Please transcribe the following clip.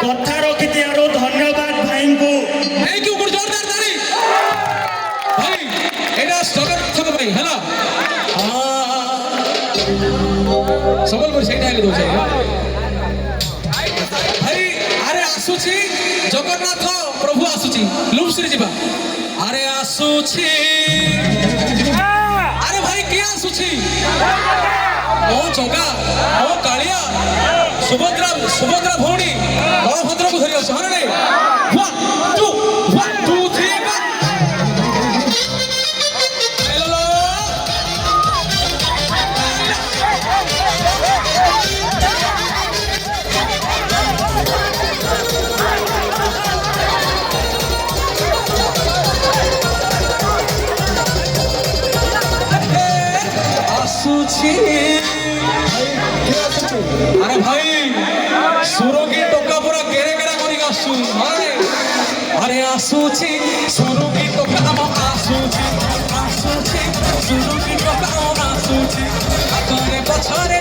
କଥା ରଖିଥିବାରୁ ଧନ୍ୟବାଦ ଭାଇଙ୍କୁ। थैंक यू जोरदार ताली भाई एटा जगन्नाथ भाई हैला सबलपुर सेटा हेले दोछ भाई अरे आसुची जगन्नाथ प्रभु आसुची लुमश्री जीवा अरे आसुची अरे भाई के आसुची ओ जगा ओ कालिया सुभद्रा सुभद्रा भौणी बलभद्र को धरि आसु हरे 1 2 3 हेलो आसुची अरे भाई सुरोगी टोका पूरा केरे केरा करी आसु अरे आसुची सुरोगी टोका हम आसुची सुरोगी टोका हम आसुची आगरे पछरे